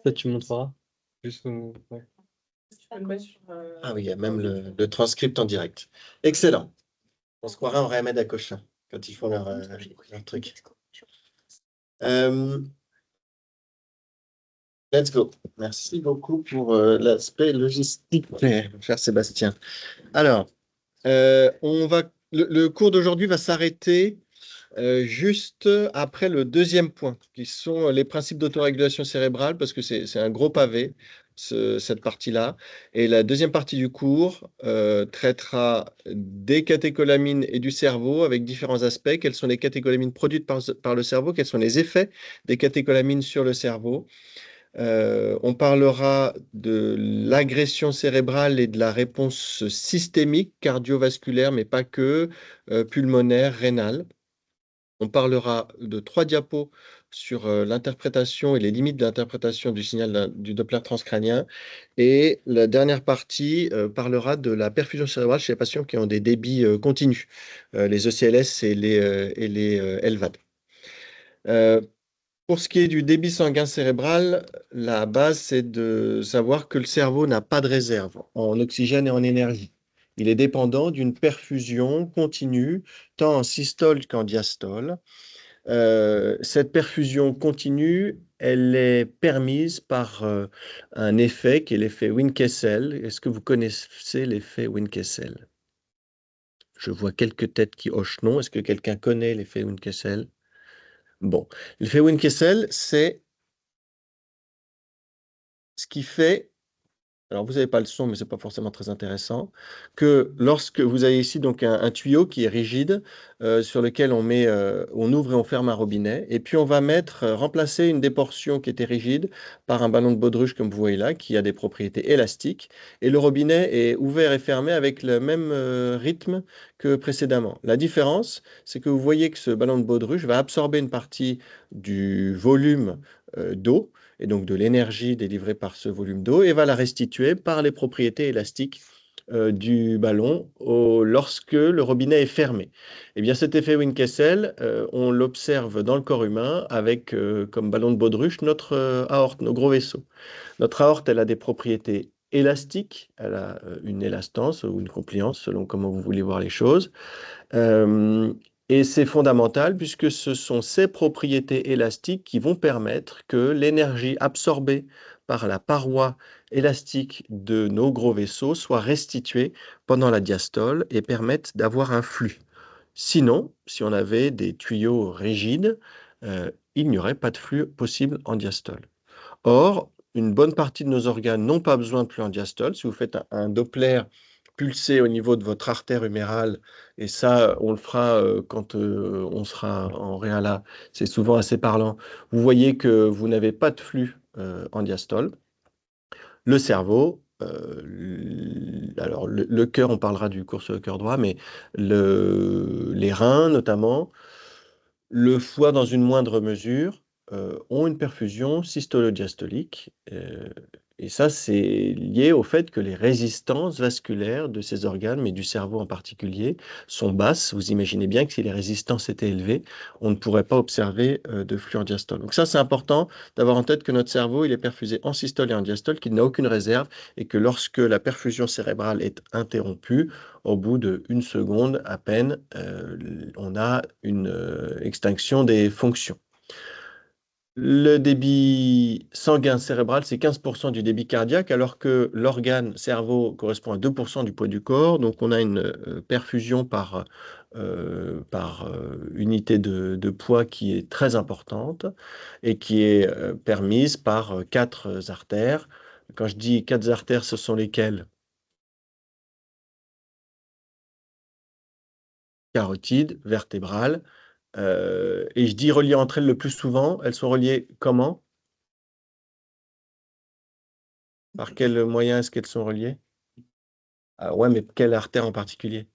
Ça, tu montreras. Juste, ouais. Ah oui, il y a même le transcript en direct. Excellent. On se croirait en Remède à Cochin quand ils font leur truc. Euh, let's go. Merci beaucoup pour l'aspect logistique, mon cher Sébastien. Alors, le cours d'aujourd'hui va s'arrêter juste après le deuxième point, qui sont les principes d'autorégulation cérébrale, parce que c'est un gros pavé, cette partie-là. Et la deuxième partie du cours traitera des catécholamines et du cerveau avec différents aspects. Quelles sont les catécholamines produites par le cerveau? Quels sont les effets des catécholamines sur le cerveau? On parlera de l'agression cérébrale et de la réponse systémique, cardiovasculaire, mais pas que, pulmonaire, rénale. On parlera de 3 diapos sur l'interprétation et les limites de l'interprétation du signal du Doppler transcrânien. Et la dernière partie parlera de la perfusion cérébrale chez les patients qui ont des débits continus, les ECLS et les LVAD. Euh, pour ce qui est du débit sanguin cérébral, la base, c'est de savoir que le cerveau n'a pas de réserve en oxygène et en énergie. Il est dépendant d'une perfusion continue, tant en systole qu'en diastole. Cette perfusion continue, elle est permise par un effet qui est l'effet Wynn-Kessel. Est-ce que vous connaissez l'effet Wynn-Kessel? Je vois quelques têtes qui hochent non. Est-ce que quelqu'un connaît l'effet Wynn-Kessel? Bon, l'effet Wynn-Kessel, c'est ce qui fait, alors vous n'avez pas le son, mais ce n'est pas forcément très intéressant, que lorsque vous avez ici donc un tuyau qui est rigide, sur lequel on ouvre et on ferme un robinet, et puis on va remplacer une des portions qui était rigide par un ballon de baudruche comme vous voyez là, qui a des propriétés élastiques, et le robinet est ouvert et fermé avec le même rythme que précédemment. La différence, c'est que vous voyez que ce ballon de baudruche va absorber une partie du volume d'eau, et donc de l'énergie délivrée par ce volume d'eau, et va la restituer par les propriétés élastiques du ballon lorsque le robinet est fermé. Eh bien, cet effet Wynn-Kessel, on l'observe dans le corps humain avec comme ballon de baudruche notre aorte, nos gros vaisseaux. Notre aorte, elle a des propriétés élastiques, elle a une élastance ou une compliance selon comment vous voulez voir les choses. Euh, et c'est fondamental puisque ce sont ces propriétés élastiques qui vont permettre que l'énergie absorbée par la paroi élastique de nos gros vaisseaux soit restituée pendant la diastole et permette d'avoir un flux. Sinon, si on avait des tuyaux rigides, il n'y aurait pas de flux possible en diastole. Or, une bonne partie de nos organes n'ont pas besoin de flux en diastole. Si vous faites un Doppler pulsé au niveau de votre artère humérale, et ça, on le fera quand on sera en réala, c'est souvent assez parlant, vous voyez que vous n'avez pas de flux en diastole. Le cerveau, alors le cœur, on parlera du cours sur le cœur droit, mais les reins notamment, le foie dans une moindre mesure, ont une perfusion systolo-diastolique, et ça, c'est lié au fait que les résistances vasculaires de ces organes, mais du cerveau en particulier, sont basses. Vous imaginez bien que si les résistances étaient élevées, on ne pourrait pas observer de flux en diastole. Donc ça, c'est important d'avoir en tête que notre cerveau, il est perfusé en systole et en diastole, qu'il n'a aucune réserve, et que lorsque la perfusion cérébrale est interrompue, au bout d'une seconde à peine, on a une extinction des fonctions. Le débit sanguin cérébral, c'est 15% du débit cardiaque, alors que l'organe cerveau correspond à 2% du poids du corps. Donc, on a une perfusion par unité de poids qui est très importante et qui est permise par 4 artères. Quand je dis 4 artères, ce sont lesquelles? Carotide, vertébrale. Et je dis reliées entre elles le plus souvent. Elles sont reliées comment? Par quel moyen est-ce qu'elles sont reliées? Ah ouais, mais quelle artère en particulier?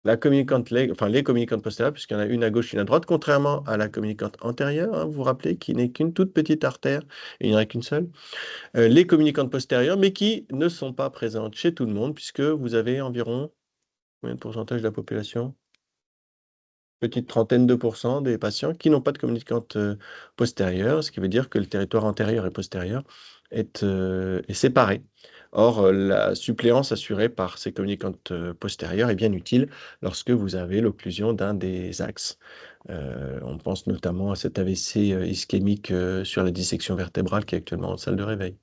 La communicante, enfin les communicantes postérieures, puisqu'il y en a une à gauche et une à droite, contrairement à la communicante antérieure, hein, vous vous rappelez, qui n'est qu'une toute petite artère, et il n'y en a qu'une seule. Les communicantes postérieures, mais qui ne sont pas présentes chez tout le monde, puisque vous avez environ combien de pourcentage de la population? petite trentaine de pourcents des patients qui n'ont pas de communicante postérieure, ce qui veut dire que le territoire antérieur et postérieur est séparé. Or, la suppléance assurée par ces communicantes postérieures est bien utile lorsque vous avez l'occlusion d'un des axes. On pense notamment à cet AVC ischémique sur la dissection vertébrale qui est actuellement en salle de réveil.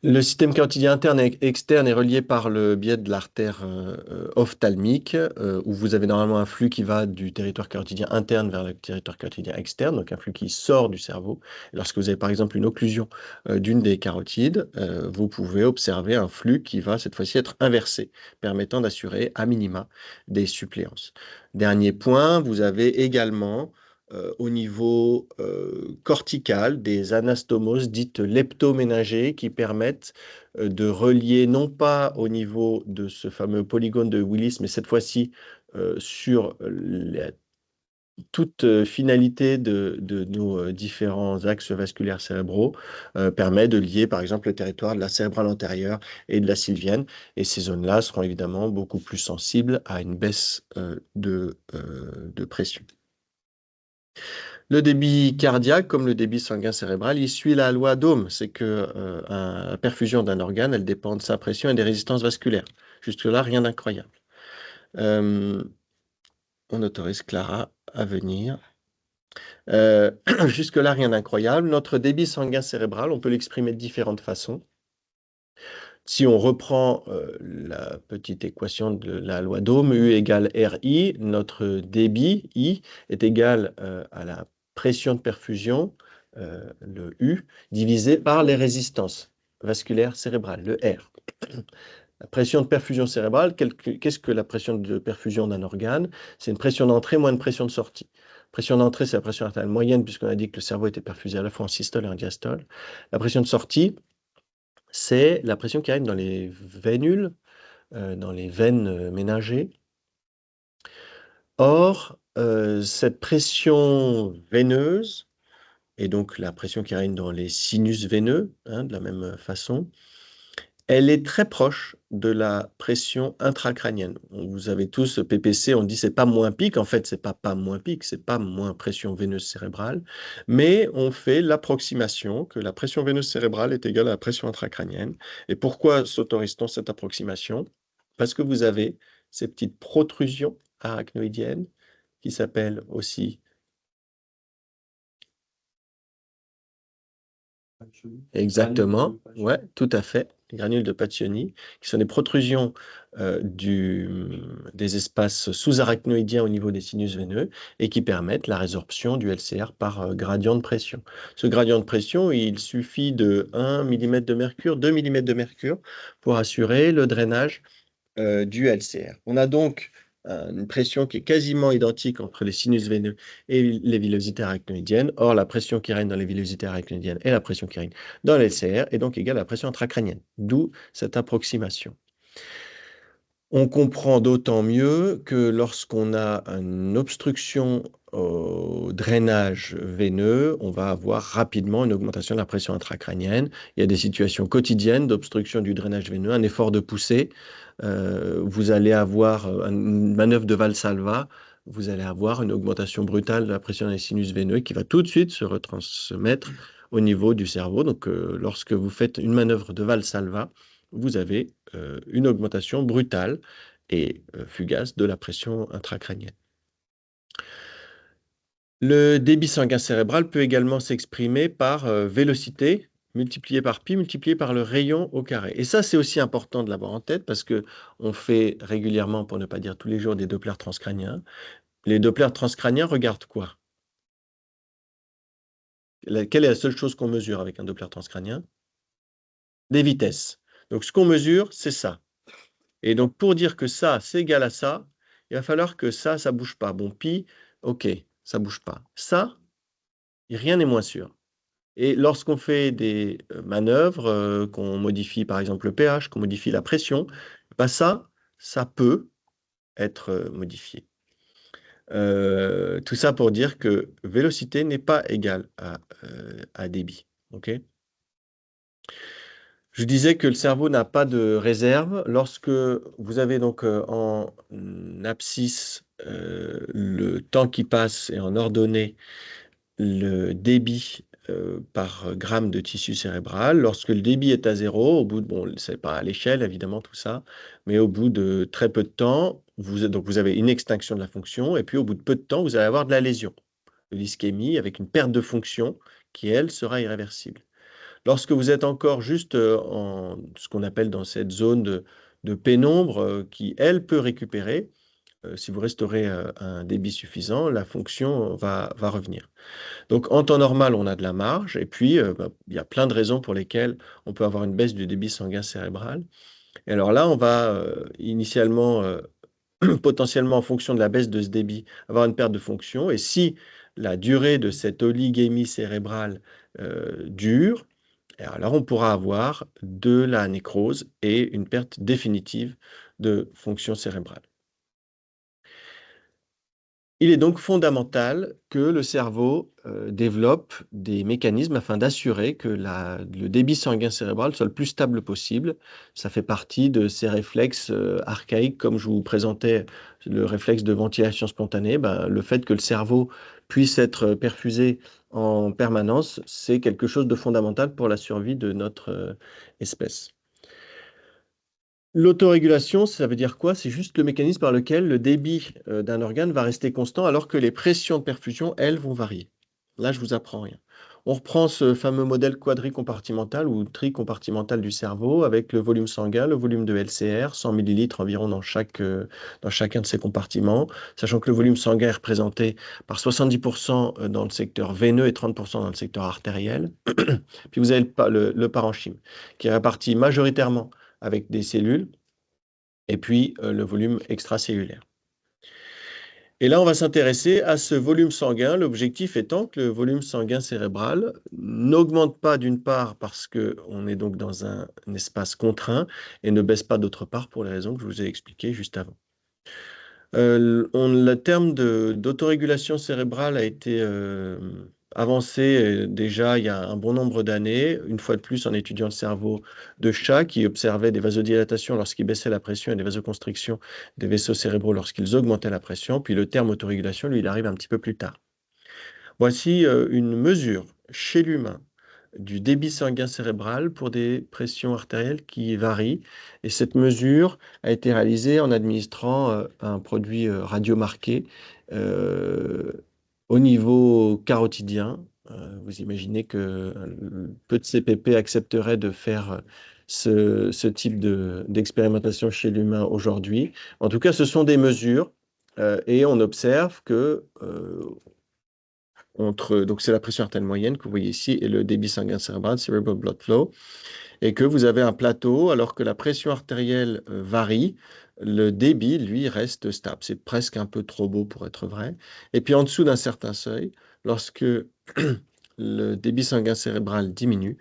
Le système carotidien interne et externe est relié par le biais de l'artère ophtalmique, où vous avez normalement un flux qui va du territoire carotidien interne vers le territoire carotidien externe, donc un flux qui sort du cerveau. Et lorsque vous avez par exemple une occlusion d'une des carotides, vous pouvez observer un flux qui va cette fois-ci être inversé, permettant d'assurer à minima des suppléances. Dernier point, vous avez également au niveau cortical des anastomoses dites leptoméningées qui permettent de relier non pas au niveau de ce fameux polygone de Willis, mais cette fois-ci sur toute finalité de nos différents axes vasculaires cérébraux, permet de lier par exemple le territoire de la cérébrale antérieure et de la sylvienne. Et ces zones-là seront évidemment beaucoup plus sensibles à une baisse de pression. Le débit cardiaque, comme le débit sanguin cérébral, il suit la loi d'Ohm. C'est que la perfusion d'un organe, elle dépend de sa pression et des résistances vasculaires. Jusque-là, rien d'incroyable. On autorise Clara à venir. Jusque-là, rien d'incroyable. Notre débit sanguin cérébral, on peut l'exprimer de différentes façons. Si on reprend la petite équation de la loi d'Ohm, U égale RI, notre débit, I, est égal à la pression de perfusion, le U, divisé par les résistances vasculaires cérébrales, le R. La pression de perfusion cérébrale, qu'est-ce que la pression de perfusion d'un organe? C'est une pression d'entrée moins une pression de sortie. Pression d'entrée, c'est la pression artérielle moyenne, puisqu'on a dit que le cerveau était perfusé à la fois en systole et en diastole. La pression de sortie, c'est la pression qui arrive dans les vénules, dans les veines ménagées. Or, cette pression veineuse, et donc la pression qui règne dans les sinus veineux, hein, de la même façon, elle est très proche de la pression intracrânienne. Vous avez tous PPC, on dit c'est pas moins pic, en fait c'est pas moins pic, c'est pas moins pression veineuse cérébrale, mais on fait l'approximation que la pression veineuse cérébrale est égale à la pression intracrânienne. Et pourquoi s'autorise-t-on cette approximation? Parce que vous avez ces petites protrusions arachnoïdiennes qui s'appellent aussi exactement, ouais, tout à fait, les granules de Paccioni, qui sont des protrusions des espaces sous-arachnoïdiens au niveau des sinus veineux et qui permettent la résorption du LCR par gradient de pression. Ce gradient de pression, il suffit de 1 mm de mercure, 2 mm de mercure pour assurer le drainage du LCR. On a donc une pression qui est quasiment identique entre les sinus veineux et les villosités arachnoïdiennes. Or, la pression qui règne dans les villosités arachnoïdiennes et la pression qui règne dans le LCR est donc égale à la pression intracrânienne, d'où cette approximation. On comprend d'autant mieux que lorsqu'on a une obstruction au drainage veineux, on va avoir rapidement une augmentation de la pression intracrânienne. Il y a des situations quotidiennes d'obstruction du drainage veineux, un effort de poussée. Vous allez avoir une manœuvre de Valsalva, vous allez avoir une augmentation brutale de la pression des sinus veineux qui va tout de suite se retransmettre au niveau du cerveau. Donc, lorsque vous faites une manœuvre de Valsalva, vous avez une augmentation brutale et fugace de la pression intracrânienne. Le débit sanguin cérébral peut également s'exprimer par vélocité multipliée par pi, multipliée par le rayon au carré. Et ça, c'est aussi important de l'avoir en tête parce qu'on fait régulièrement, pour ne pas dire tous les jours, des Dopplers transcrâniens. Les Dopplers transcrâniens regardent quoi? Quelle est la seule chose qu'on mesure avec un Doppler transcrânien? Des vitesses. Donc, ce qu'on mesure, c'est ça. Et donc, pour dire que ça, c'est égal à ça, il va falloir que ça ne bouge pas. Bon, pi, OK, ça ne bouge pas. Ça, rien n'est moins sûr. Et lorsqu'on fait des manœuvres, qu'on modifie par exemple le pH, qu'on modifie la pression, bah ça peut être modifié. Tout ça pour dire que vélocité n'est pas égale à débit. OK? Je disais que le cerveau n'a pas de réserve. Lorsque vous avez donc en abscisse le temps qui passe et en ordonnée le débit par gramme de tissu cérébral. Lorsque le débit est à zéro, au bout de, bon, c'est pas à l'échelle évidemment tout ça, mais au bout de très peu de temps, donc vous avez une extinction de la fonction, et puis au bout de peu de temps, vous allez avoir de la lésion, de l'ischémie, avec une perte de fonction qui, elle, sera irréversible. Lorsque vous êtes encore juste en ce qu'on appelle dans cette zone de pénombre, qui, elle, peut récupérer, si vous restaurez un débit suffisant, la fonction va revenir. Donc, en temps normal, on a de la marge, et puis il y a plein de raisons pour lesquelles on peut avoir une baisse du débit sanguin cérébral. Et alors là, on va initialement, potentiellement en fonction de la baisse de ce débit, avoir une perte de fonction. Et si la durée de cette oligémie cérébrale dure, alors on pourra avoir de la nécrose et une perte définitive de fonction cérébrale. Il est donc fondamental que le cerveau développe des mécanismes afin d'assurer que le débit sanguin cérébral soit le plus stable possible. Ça fait partie de ces réflexes archaïques, comme je vous présentais le réflexe de ventilation spontanée. Ben, le fait que le cerveau puisse être perfusé en permanence, c'est quelque chose de fondamental pour la survie de notre espèce. L'autorégulation, ça veut dire quoi? C'est juste le mécanisme par lequel le débit d'un organe va rester constant alors que les pressions de perfusion, elles, vont varier. Là, je vous apprends rien. On reprend ce fameux modèle quadricompartimental ou tricompartimental du cerveau avec le volume sanguin, le volume de LCR, 100 millilitres environ dans chacun de ces compartiments, sachant que le volume sanguin est représenté par 70% dans le secteur veineux et 30% dans le secteur artériel. Puis vous avez le parenchyme, qui est réparti majoritairement avec des cellules, et puis le volume extracellulaire. Et là, on va s'intéresser à ce volume sanguin, l'objectif étant que le volume sanguin cérébral n'augmente pas d'une part parce qu'on est donc dans un espace contraint et ne baisse pas d'autre part pour les raisons que je vous ai expliquées juste avant. Le terme d'autorégulation cérébrale a été avancé déjà il y a un bon nombre d'années, une fois de plus en étudiant le cerveau de chat qui observait des vasodilatations lorsqu'ils baissaient la pression et des vasoconstrictions des vaisseaux cérébraux lorsqu'ils augmentaient la pression. Puis le terme autorégulation, lui, il arrive un petit peu plus tard. Voici une mesure chez l'humain du débit sanguin cérébral pour des pressions artérielles qui varient. Et cette mesure a été réalisée en administrant un produit radiomarqué euh, au niveau carotidien. Vous imaginez que peu de CPP accepteraient de faire ce type d'expérimentation chez l'humain aujourd'hui. En tout cas, ce sont des mesures et on observe que donc c'est la pression artérielle moyenne que vous voyez ici et le débit sanguin cérébral, cerebral blood flow, et que vous avez un plateau alors que la pression artérielle varie, le débit, lui, reste stable. C'est presque un peu trop beau pour être vrai. Et puis en dessous d'un certain seuil, lorsque le débit sanguin cérébral diminue,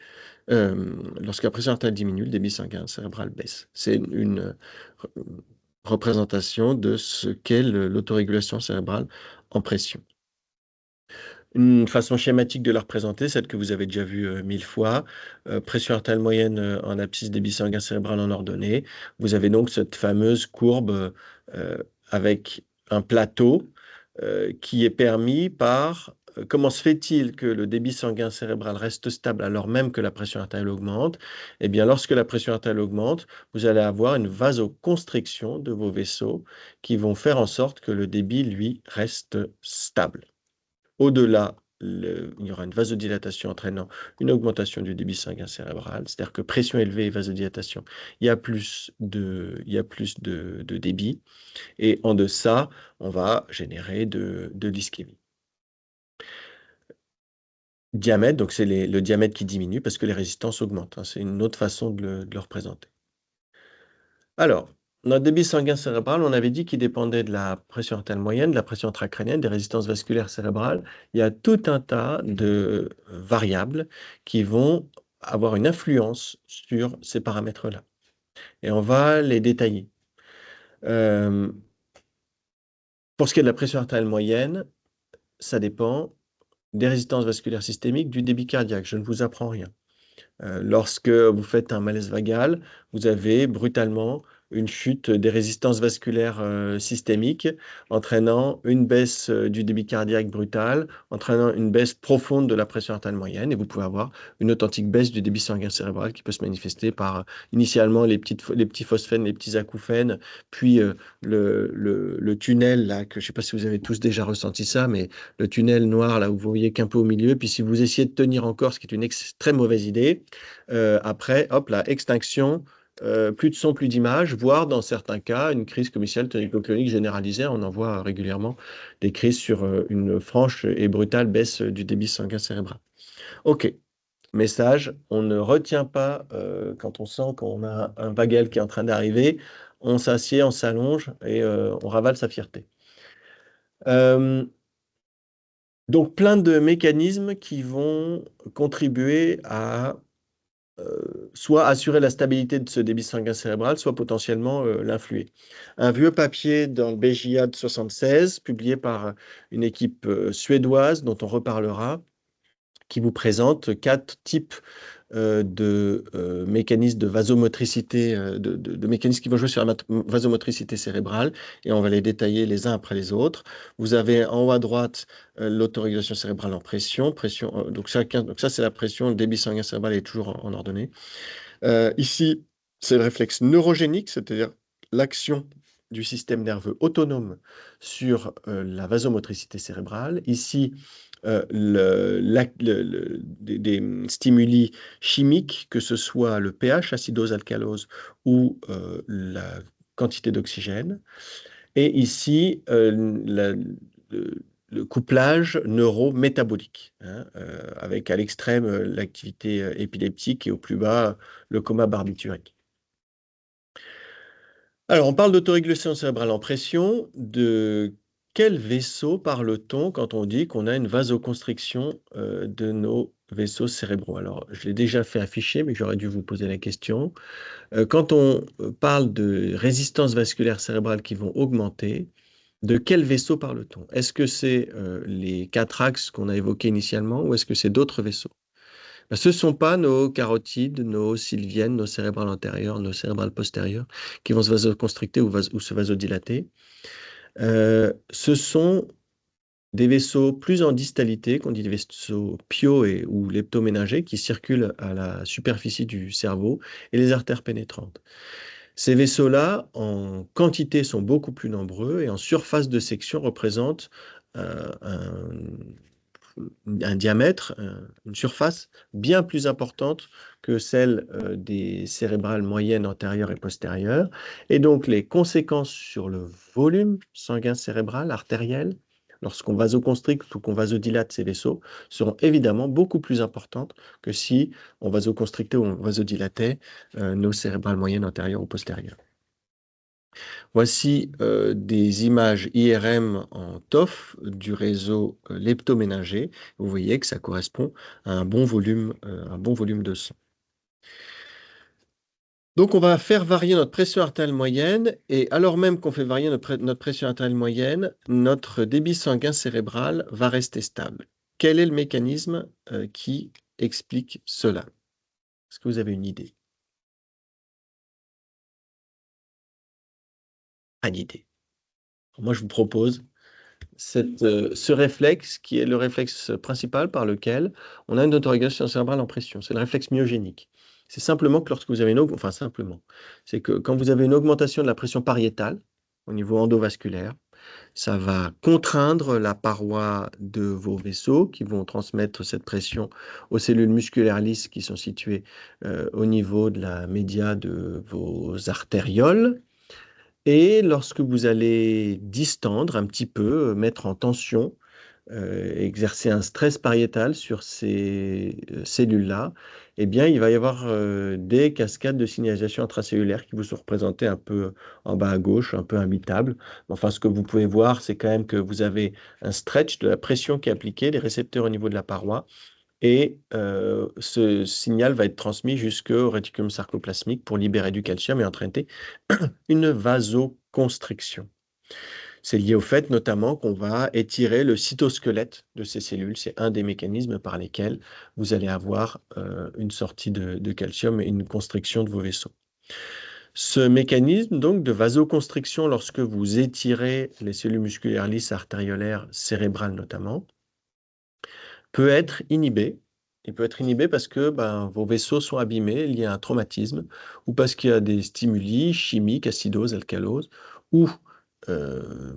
lorsque la pression artérielle diminue, le débit sanguin cérébral baisse. C'est une représentation de ce qu'est l'autorégulation cérébrale en pression. Une façon schématique de la représenter, celle que vous avez déjà vue 1000 fois, pression artérielle moyenne en abscisse, débit sanguin cérébral en ordonnée. Vous avez donc cette fameuse courbe avec un plateau qui est permis par comment se fait-il que le débit sanguin cérébral reste stable alors même que la pression artérielle augmente? Eh bien, lorsque la pression artérielle augmente, vous allez avoir une vasoconstriction de vos vaisseaux qui vont faire en sorte que le débit, lui, reste stable. Au-delà, il y aura une vasodilatation entraînant une augmentation du débit sanguin cérébral, c'est-à-dire que pression élevée et vasodilatation, il y a plus de débit, et en deçà, on va générer de l'ischémie. Diamètre, donc c'est le diamètre qui diminue parce que les résistances augmentent, hein, c'est une autre façon de le représenter. Alors, notre débit sanguin cérébral, on avait dit qu'il dépendait de la pression artérielle moyenne, de la pression intracrânienne, des résistances vasculaires cérébrales. Il y a tout un tas de variables qui vont avoir une influence sur ces paramètres-là. Et on va les détailler. Pour ce qui est de la pression artérielle moyenne, ça dépend des résistances vasculaires systémiques, du débit cardiaque. Je ne vous apprends rien. Lorsque vous faites un malaise vagal, vous avez brutalement une chute des résistances vasculaires systémiques, entraînant une baisse du débit cardiaque brutal, entraînant une baisse profonde de la pression artérielle moyenne, et vous pouvez avoir une authentique baisse du débit sanguin cérébral qui peut se manifester par initialement les petits phosphènes, les petits acouphènes, puis le tunnel, là, que je ne sais pas si vous avez tous déjà ressenti ça, mais le tunnel noir, là où vous voyez qu'un peu au milieu, puis si vous essayez de tenir encore, ce qui est une très mauvaise idée, après, hop, la extinction, plus de son, plus d'image, voire dans certains cas, une crise commerciale tonico-clonique généralisée. On en voit régulièrement des crises sur une franche et brutale baisse du débit sanguin cérébral. OK. Message, on ne retient pas quand on sent qu'on a un bagel qui est en train d'arriver, on s'assied, on s'allonge et on ravale sa fierté. Donc plein de mécanismes qui vont contribuer à soit assurer la stabilité de ce débit sanguin cérébral, soit potentiellement l'influer. Un vieux papier dans le BJA de 76, publié par une équipe suédoise dont on reparlera, qui vous présente 4 types de mécanismes de vasomotricité, de mécanismes qui vont jouer sur la vasomotricité cérébrale, et on va les détailler les uns après les autres. Vous avez en haut à droite l'autorégulation cérébrale en pression, donc ça c'est la pression, le débit sanguin cérébral est toujours en ordonnée. Ici, c'est le réflexe neurogénique, c'est-à-dire l'action du système nerveux autonome sur la vasomotricité cérébrale. Ici, des stimuli chimiques, que ce soit le pH, acidose-alcalose, ou la quantité d'oxygène. Et ici, le couplage neurométabolique, hein, avec à l'extrême l'activité épileptique et au plus bas le coma barbiturique. Alors, on parle d'autorégulation cérébrale en pression. De quel vaisseau parle-t-on quand on dit qu'on a une vasoconstriction de nos vaisseaux cérébraux? Alors, je l'ai déjà fait afficher, mais j'aurais dû vous poser la question. Quand on parle de résistance vasculaire cérébrale qui vont augmenter, de quel vaisseau parle-t-on? Est-ce que c'est les 4 axes qu'on a évoqués initialement ou est-ce que c'est d'autres vaisseaux? Ben, ce ne sont pas nos carotides, nos sylviennes, nos cérébrales antérieures, nos cérébrales postérieures qui vont se vasoconstricter ou se vasodilater. Ce sont des vaisseaux plus en distalité, qu'on dit des vaisseaux pio ou leptoméningés, qui circulent à la superficie du cerveau, et les artères pénétrantes. Ces vaisseaux-là, en quantité, sont beaucoup plus nombreux et en surface de section représentent un diamètre, une surface bien plus importante que celle des cérébrales moyennes antérieures et postérieures. Et donc, les conséquences sur le volume sanguin cérébral, artériel, lorsqu'on vasoconstricte ou qu'on vasodilate ces vaisseaux, seront évidemment beaucoup plus importantes que si on vasoconstrictait ou on vasodilatait nos cérébrales moyennes antérieures ou postérieures. Voici des images IRM en TOF du réseau leptoméningé. Vous voyez que ça correspond à un bon volume de sang. Donc, on va faire varier notre pression artérielle moyenne, et alors même qu'on fait varier notre pression artérielle moyenne, notre débit sanguin cérébral va rester stable. Quel est le mécanisme qui explique cela? Est-ce que vous avez une idée? Pas d'idée. Moi, je vous propose ce réflexe qui est le réflexe principal par lequel on a une autorégulation cérébrale en pression. C'est le réflexe myogénique. C'est simplement que lorsque vous avez c'est que quand vous avez une augmentation de la pression pariétale au niveau endovasculaire, ça va contraindre la paroi de vos vaisseaux qui vont transmettre cette pression aux cellules musculaires lisses qui sont situées au niveau de la média de vos artérioles. Et lorsque vous allez distendre un petit peu, mettre en tension, exercer un stress pariétal sur ces cellules-là, eh bien, il va y avoir des cascades de signalisation intracellulaire qui vous sont représentées un peu en bas à gauche, un peu imbitables. Enfin, ce que vous pouvez voir, c'est quand même que vous avez un stretch de la pression qui est appliquée, les récepteurs au niveau de la paroi, et ce signal va être transmis jusqu'au réticulum sarcoplasmique pour libérer du calcium et entraîner une vasoconstriction. C'est lié au fait notamment qu'on va étirer le cytosquelette de ces cellules. C'est un des mécanismes par lesquels vous allez avoir une sortie de calcium et une constriction de vos vaisseaux. Ce mécanisme donc de vasoconstriction lorsque vous étirez les cellules musculaires lisses artériolaires cérébrales notamment, peut être inhibé. Il peut être inhibé parce que vos vaisseaux sont abîmés liés à un traumatisme ou parce qu'il y a des stimuli chimiques, acidose, alcalose ou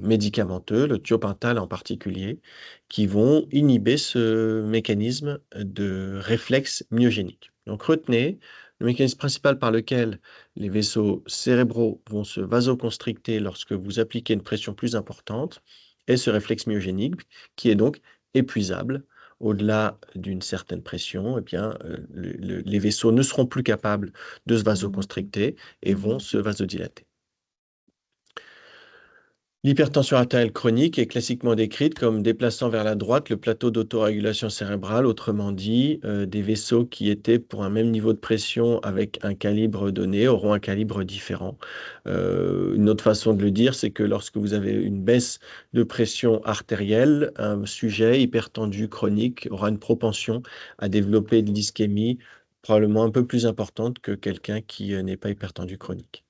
médicamenteux, le thiopental en particulier, qui vont inhiber ce mécanisme de réflexe myogénique. Donc retenez, le mécanisme principal par lequel les vaisseaux cérébraux vont se vasoconstricter lorsque vous appliquez une pression plus importante est ce réflexe myogénique qui est donc épuisable au-delà d'une certaine pression, eh bien, les vaisseaux ne seront plus capables de se vasoconstricter et vont se vasodilater. L'hypertension artérielle chronique est classiquement décrite comme déplaçant vers la droite le plateau d'autorégulation cérébrale, autrement dit, des vaisseaux qui étaient pour un même niveau de pression avec un calibre donné auront un calibre différent. Une autre façon de le dire, c'est que lorsque vous avez une baisse de pression artérielle, un sujet hypertendu chronique aura une propension à développer de l'ischémie probablement un peu plus importante que quelqu'un qui n'est pas hypertendu chronique.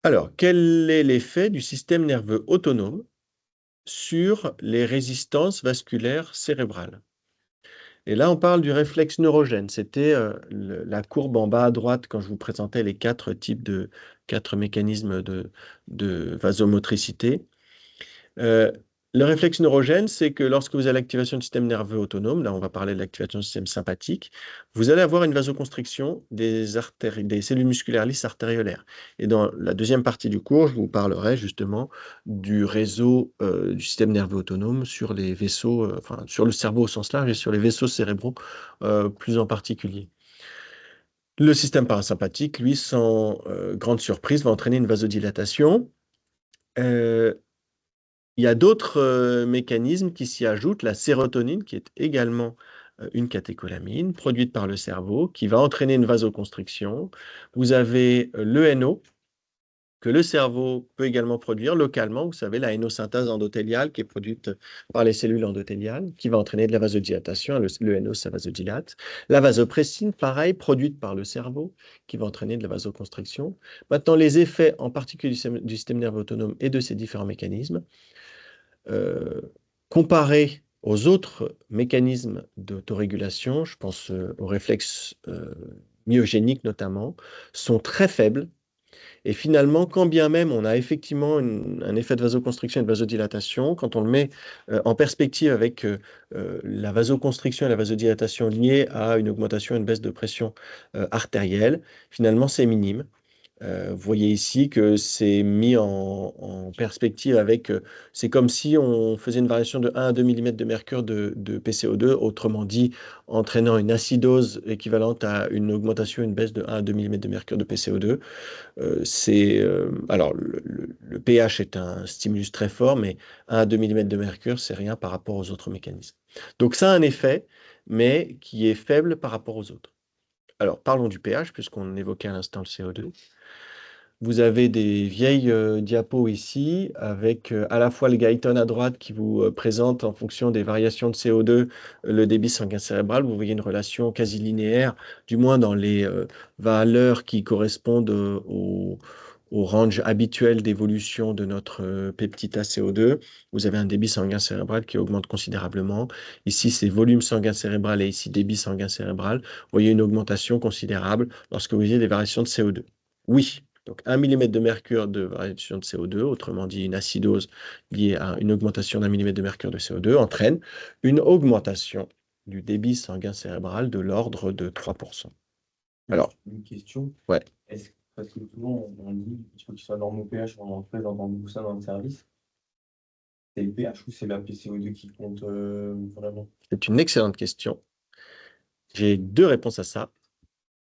Alors, quel est l'effet du système nerveux autonome sur les résistances vasculaires cérébrales? Et là, on parle du réflexe neurogène. C'était la courbe en bas à droite quand je vous présentais les quatre mécanismes de vasomotricité. Le réflexe neurogène, c'est que lorsque vous avez l'activation du système nerveux autonome, là on va parler de l'activation du système sympathique, vous allez avoir une vasoconstriction des cellules musculaires lisses artériolaires. Et dans la deuxième partie du cours, je vous parlerai justement du réseau du système nerveux autonome sur les vaisseaux, enfin sur le cerveau au sens large et sur les vaisseaux cérébraux plus en particulier. Le système parasympathique, lui, sans grande surprise, va entraîner une vasodilatation. Il y a d'autres mécanismes qui s'y ajoutent, la sérotonine, qui est également une catécholamine produite par le cerveau, qui va entraîner une vasoconstriction. Vous avez l'ENO, que le cerveau peut également produire localement. Vous savez, la hénosynthase endothéliale qui est produite par les cellules endothéliales, qui va entraîner de la vasodilatation. L'ENO, ça vasodilate. La vasopressine, pareil, produite par le cerveau, qui va entraîner de la vasoconstriction. Maintenant, les effets, en particulier du système nerveux autonome et de ces différents mécanismes, comparé aux autres mécanismes d'autorégulation, je pense aux réflexes myogéniques notamment, sont très faibles. Et finalement, quand bien même on a effectivement un effet de vasoconstriction et de vasodilatation, quand on le met en perspective avec la vasoconstriction et la vasodilatation liées à une augmentation et une baisse de pression artérielle, finalement c'est minime. Vous voyez ici que c'est mis en perspective avec, c'est comme si on faisait une variation de 1 à 2 mm de mercure de PCO2, autrement dit, entraînant une acidose équivalente à une augmentation, une baisse de 1 à 2 mm de mercure de PCO2. Alors, le pH est un stimulus très fort, mais 1 à 2 mm de mercure, c'est rien par rapport aux autres mécanismes. Donc ça a un effet, mais qui est faible par rapport aux autres. Alors, parlons du pH, puisqu'on évoquait à l'instant le CO2. Vous avez des vieilles diapos ici, avec à la fois le Guyton à droite qui vous présente en fonction des variations de CO2 le débit sanguin cérébral. Vous voyez une relation quasi linéaire, du moins dans les valeurs qui correspondent au range habituel d'évolution de notre peptide CO2. Vous avez un débit sanguin cérébral qui augmente considérablement. Ici, c'est volume sanguin cérébral et ici, débit sanguin cérébral. Vous voyez une augmentation considérable lorsque vous avez des variations de CO2. Oui, donc 1 mm de mercure de variation de CO2, autrement dit une acidose liée à une augmentation d'1 mm de mercure de CO2, entraîne une augmentation du débit sanguin cérébral de l'ordre de 3%. Alors, une question. ouais. Parce que souvent, on dit qu'il faut qu'il soit normal au pH, on entend beaucoup ça dans le service. C'est le pH ou c'est la PCO2 qui compte vraiment? C'est une excellente question. J'ai deux réponses à ça.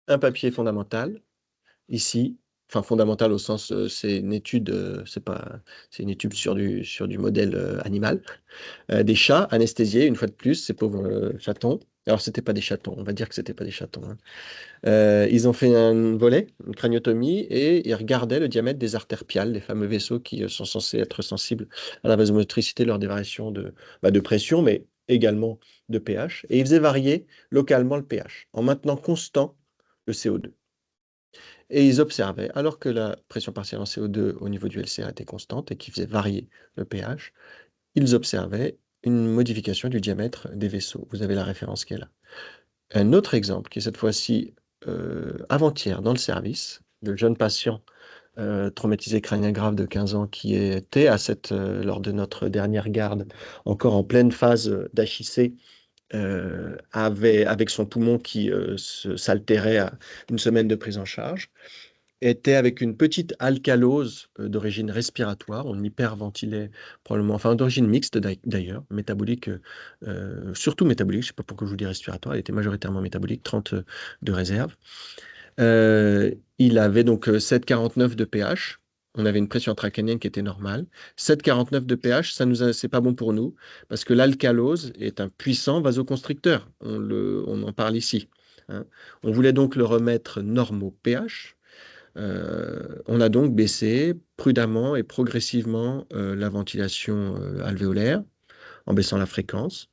Un papier fondamental, ici, enfin fondamental au sens, c'est une étude, c'est une étude sur du modèle animal, des chats anesthésiés, une fois de plus, ces pauvres chatons. Alors, c'était pas des chatons, on va dire que c'était pas des chatons, hein. Ils ont fait un volet, une craniotomie, et ils regardaient le diamètre des artères piales, les fameux vaisseaux qui sont censés être sensibles à la vasomotricité lors des variations de pression, mais également de pH. Et ils faisaient varier localement le pH, en maintenant constant le CO2. Et ils observaient, alors que la pression partielle en CO2 au niveau du LCA était constante et qui faisait varier le pH, ils observaient une modification du diamètre des vaisseaux. Vous avez la référence qui est là. Un autre exemple, qui est cette fois-ci avant-hier dans le service, de jeunes patients traumatisé crânien grave de 15 ans qui était lors de notre dernière garde, encore en pleine phase d'HIC, avec son poumon qui s'altérait à une semaine de prise en charge, était avec une petite alcalose d'origine respiratoire, on hyperventilait probablement, enfin d'origine mixte d'ailleurs, métabolique, surtout métabolique, je ne sais pas pourquoi je vous dis respiratoire, elle était majoritairement métabolique, 30 de réserve. Il avait donc 7,49 de pH. On avait une pression intracrânienne qui était normale. 7,49 de pH, c'est pas bon pour nous parce que l'alcalose est un puissant vasoconstricteur. On en parle ici, hein. On voulait donc le remettre normal pH. On a donc baissé prudemment et progressivement la ventilation alvéolaire en baissant la fréquence.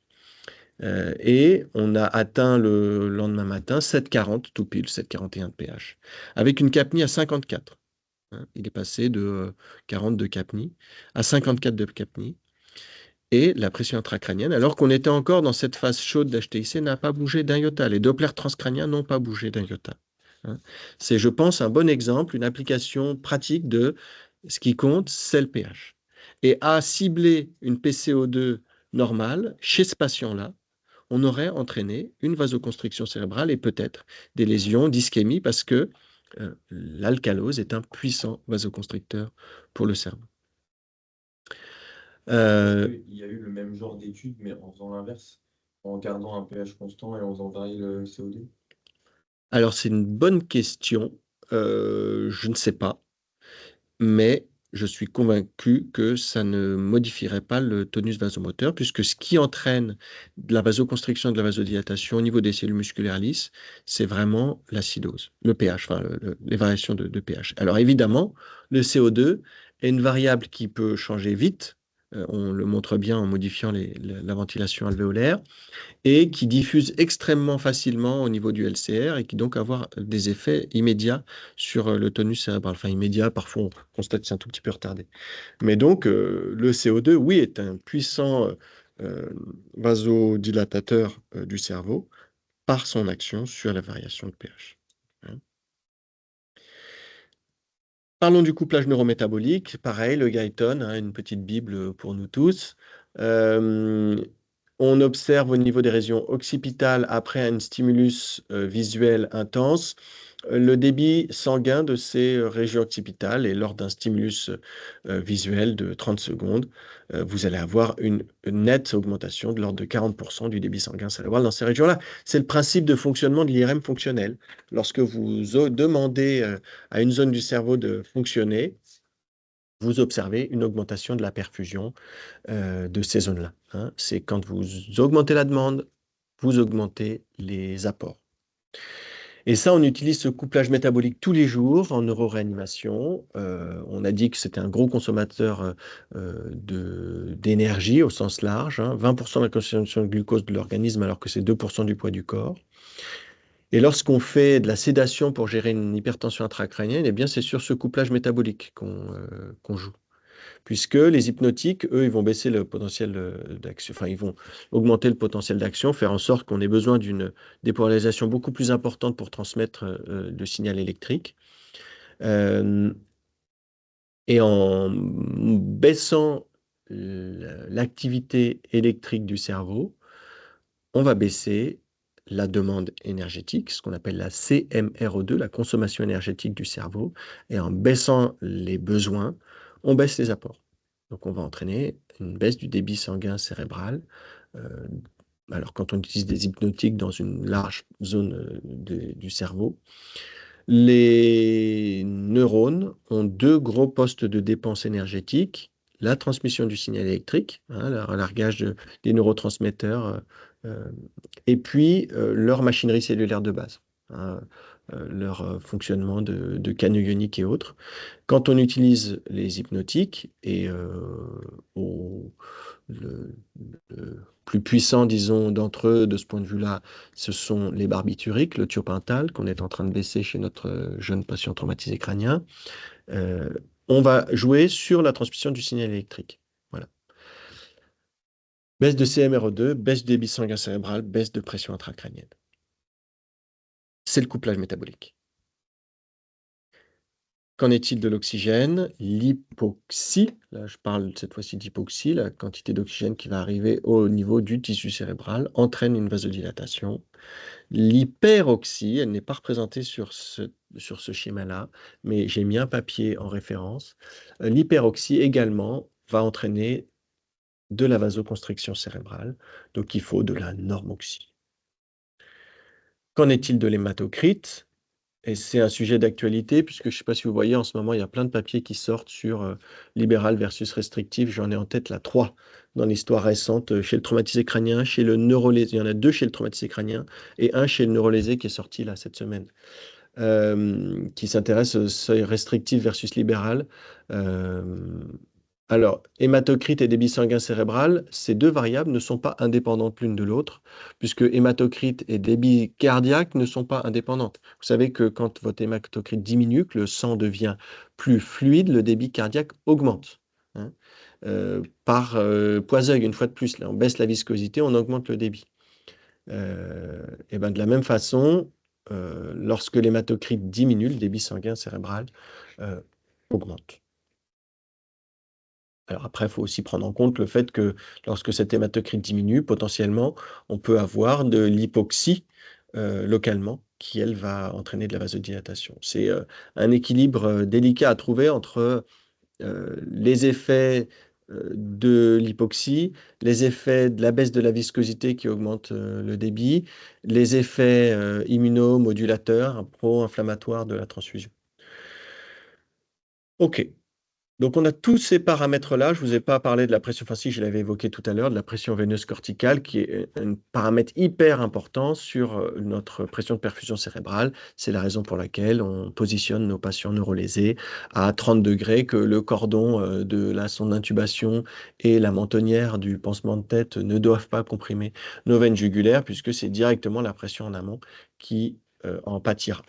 Et on a atteint le lendemain matin 7,40 tout pile, 7,41 de pH, avec une capnie à 54, hein. Il est passé de 40 de capnie à 54 de capnie. Et la pression intracrânienne, alors qu'on était encore dans cette phase chaude d'HTIC, n'a pas bougé d'un iota. Les Dopplers transcrâniens n'ont pas bougé d'un iota, hein. C'est, je pense, un bon exemple, une application pratique de ce qui compte, c'est le pH. Et à cibler une PCO2 normale chez ce patient-là, on aurait entraîné une vasoconstriction cérébrale et peut-être des lésions d'ischémie parce que l'alcalose est un puissant vasoconstricteur pour le cerveau. Est-ce Euh, qu'il y a eu le même genre d'étude, mais en faisant l'inverse, en gardant un pH constant et en faisant varier le CO2? alors, c'est une bonne question. Je ne sais pas, mais je suis convaincu que ça ne modifierait pas le tonus vasomoteur, puisque ce qui entraîne de la vasoconstriction et de la vasodilatation au niveau des cellules musculaires lisses, c'est vraiment l'acidose, le pH, enfin les variations de pH. Alors évidemment, le CO2 est une variable qui peut changer vite. On le montre bien en modifiant la ventilation alvéolaire et qui diffuse extrêmement facilement au niveau du LCR et qui donc avoir des effets immédiats sur le tonus cérébral. Enfin, immédiat, parfois on constate que c'est un tout petit peu retardé. Mais donc, le CO2, oui, est un puissant euh, vasodilatateur du cerveau par son action sur la variation de pH, hein. Parlons du couplage neurométabolique. Pareil, le Guyton, hein, une petite bible pour nous tous. Euh, on observe au niveau des régions occipitales, après un stimulus visuel intense, le débit sanguin de ces régions occipitales. Et lors d'un stimulus visuel de 30 secondes, vous allez avoir une nette augmentation de l'ordre de 40% du débit sanguin cérébral dans ces régions-là. C'est le principe de fonctionnement de l'IRM fonctionnel. Lorsque vous demandez à une zone du cerveau de fonctionner, vous observez une augmentation de la perfusion de ces zones-là, hein. C'est quand vous augmentez la demande, vous augmentez les apports. Et ça, on utilise ce couplage métabolique tous les jours en neuroréanimation. On a dit que c'était un gros consommateur d'énergie au sens large, hein, 20% de la consommation de glucose de l'organisme alors que c'est 2% du poids du corps. Et lorsqu'on fait de la sédation pour gérer une hypertension intracrânienne, eh bien c'est sur ce couplage métabolique qu'on joue. Puisque les hypnotiques, eux, ils vont baisser le potentiel d'action, enfin, ils vont augmenter le potentiel d'action, faire en sorte qu'on ait besoin d'une dépolarisation beaucoup plus importante pour transmettre le signal électrique. Euh, et en baissant l'activité électrique du cerveau, on va baisser la demande énergétique, ce qu'on appelle la CMRO2, la consommation énergétique du cerveau. Et en baissant les besoins, on baisse les apports. Donc on va entraîner une baisse du débit sanguin cérébral. Euh, alors quand on utilise des hypnotiques dans une large zone du cerveau, les neurones ont deux gros postes de dépense énergétique, la transmission du signal électrique, hein, le largage des neurotransmetteurs, et puis leur machinerie cellulaire de base, hein, leur fonctionnement de canaux ioniques et autres. Quand on utilise les hypnotiques et le plus puissants, disons, d'entre eux, de ce point de vue-là, ce sont les barbituriques, le thiopental, qu'on est en train de baisser chez notre jeune patient traumatisé crânien. Euh, on va jouer sur la transmission du signal électrique. Voilà. Baisse de CMRO2, baisse du débit sanguin cérébral, baisse de pression intracrânienne. C'est le couplage métabolique. Qu'en est-il de l'oxygène? L'hypoxie, là je parle cette fois-ci d'hypoxie, la quantité d'oxygène qui va arriver au niveau du tissu cérébral entraîne une vasodilatation. L'hyperoxie, elle n'est pas représentée sur ce schéma-là, mais j'ai mis un papier en référence. L'hyperoxie également va entraîner de la vasoconstriction cérébrale, donc il faut de la normoxie. Qu'en est-il de l'hématocrite? Et c'est un sujet d'actualité, puisque je ne sais pas si vous voyez, en ce moment, il y a plein de papiers qui sortent sur libéral versus restrictif. J'en ai en tête là 3 dans l'histoire récente, chez le traumatisé crânien, chez le neurolésé. Il y en a 2 chez le traumatisé crânien et un chez le neurolésé qui est sorti là cette semaine, qui s'intéresse au seuil restrictif versus libéral. Euh, alors, hématocrite et débit sanguin cérébral, ces 2 variables ne sont pas indépendantes l'une de l'autre, puisque hématocrite et débit cardiaque ne sont pas indépendantes. Vous savez que quand votre hématocrite diminue, que le sang devient plus fluide, le débit cardiaque augmente, hein. Par Poiseuil, une fois de plus, là, on baisse la viscosité, on augmente le débit. Et ben de la même façon, lorsque l'hématocrite diminue, le débit sanguin cérébral augmente. Alors après, il faut aussi prendre en compte le fait que lorsque cet hématocrite diminue, potentiellement, on peut avoir de l'hypoxie localement, qui, elle, va entraîner de la vasodilatation. C'est un équilibre délicat à trouver entre les effets de l'hypoxie, les effets de la baisse de la viscosité qui augmente le débit, les effets immunomodulateurs, pro-inflammatoires de la transfusion. OK. Donc, on a tous ces paramètres-là. Je ne vous ai pas parlé de la pression, enfin si, je l'avais évoqué tout à l'heure, de la pression veineuse corticale, qui est un paramètre hyper important sur notre pression de perfusion cérébrale. C'est la raison pour laquelle on positionne nos patients neurolésés à 30 degrés, que le cordon de la sonde d'intubation et la mentonnière du pansement de tête ne doivent pas comprimer nos veines jugulaires, puisque c'est directement la pression en amont qui en pâtira.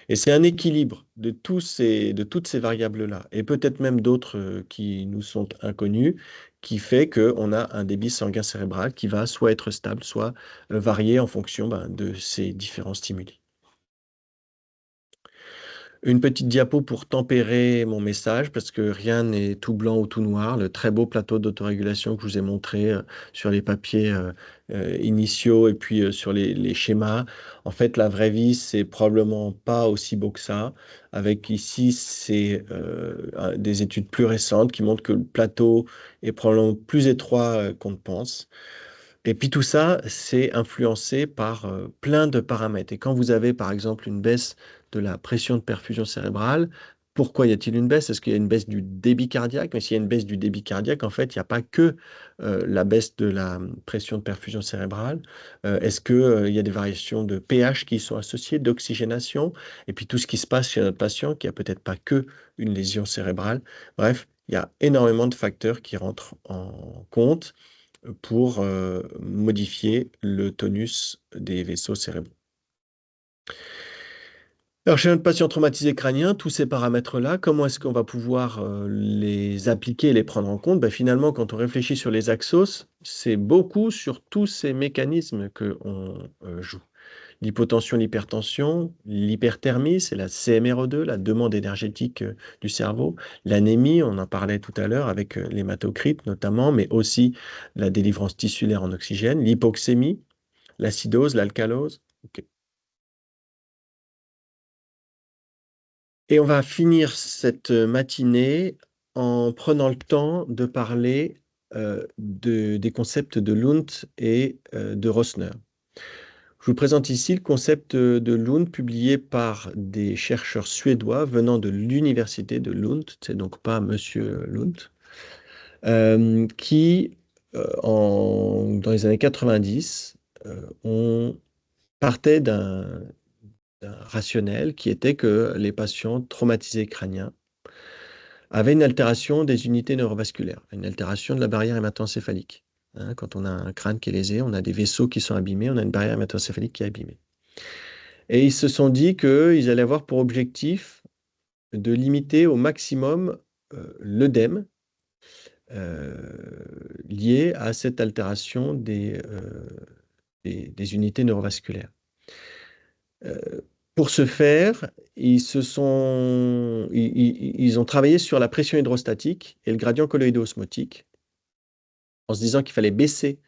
Et c'est un équilibre de toutes ces variables-là, et peut-être même d'autres qui nous sont inconnues, qui fait qu'on a un débit sanguin cérébral qui va soit être stable, soit varier en fonction de ces différents stimuli. Une petite diapo pour tempérer mon message, parce que rien n'est tout blanc ou tout noir. Le très beau plateau d'autorégulation que je vous ai montré sur les papiers initiaux et puis sur les schémas. En fait, la vraie vie, c'est probablement pas aussi beau que ça. Avec ici, c'est des études plus récentes qui montrent que le plateau est probablement plus étroit qu'on ne pense. Et puis tout ça, c'est influencé par plein de paramètres. Et quand vous avez, par exemple, une baisse de la pression de perfusion cérébrale, pourquoi y a-t-il une baisse? Est-ce qu'il y a une baisse du débit cardiaque? Mais s'il y a une baisse du débit cardiaque, en fait, il n'y a pas que la baisse de la pression de perfusion cérébrale. Est-ce qu'il y a des variations de pH qui sont associées, d'oxygénation? Et puis tout ce qui se passe chez notre patient, qui a peut-être pas que une lésion cérébrale. Bref, il y a énormément de facteurs qui rentrent en compte pour modifier le tonus des vaisseaux cérébraux. Alors, chez notre patient traumatisé crânien, tous ces paramètres-là, comment est-ce qu'on va pouvoir les appliquer et les prendre en compte? Finalement, quand on réfléchit sur les axos, c'est beaucoup sur tous ces mécanismes qu'on joue. L'hypotension, l'hypertension, l'hyperthermie, c'est la CMRO2, la demande énergétique du cerveau. L'anémie, on en parlait tout à l'heure avec l'hématocrite notamment, mais aussi la délivrance tissulaire en oxygène. L'hypoxémie, l'acidose, l'alcalose. Okay. Et on va finir cette matinée en prenant le temps de parler des concepts de Lund et de Rosner. Je vous présente ici le concept de Lund publié par des chercheurs suédois venant de l'université de Lund, c'est donc pas Monsieur Lund, qui, dans les années 90, partait d'un rationnel qui était que les patients traumatisés crâniens avaient une altération des unités neurovasculaires, une altération de la barrière hémato-encéphalique. hein. Quand on a un crâne qui est lésé, on a des vaisseaux qui sont abîmés, on a une barrière hémato-encéphalique qui est abîmée. Et ils se sont dit qu'ils allaient avoir pour objectif de limiter au maximum l'œdème lié à cette altération des unités neurovasculaires. Pour ce faire, ils ont travaillé sur la pression hydrostatique et le gradient colloïdo-osmotique en se disant qu'il fallait baisser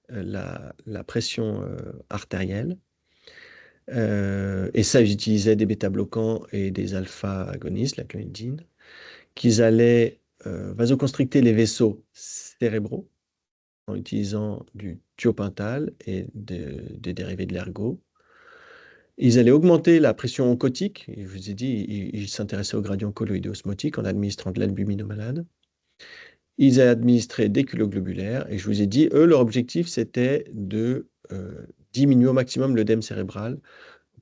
la pression artérielle. Et ça, ils utilisaient des bêta-bloquants et des alpha-agonistes, la clonidine, qu'ils allaient vasoconstricter les vaisseaux cérébraux en utilisant du thiopental et des dérivés de l'ergot. Ils allaient augmenter la pression oncotique. Je vous ai dit, ils s'intéressaient au gradient colloïdo-osmotique en administrant de l'albumine aux malades. Ils allaient administrer des culoglobulaires. Et je vous ai dit, eux, leur objectif, c'était de diminuer au maximum l'œdème cérébral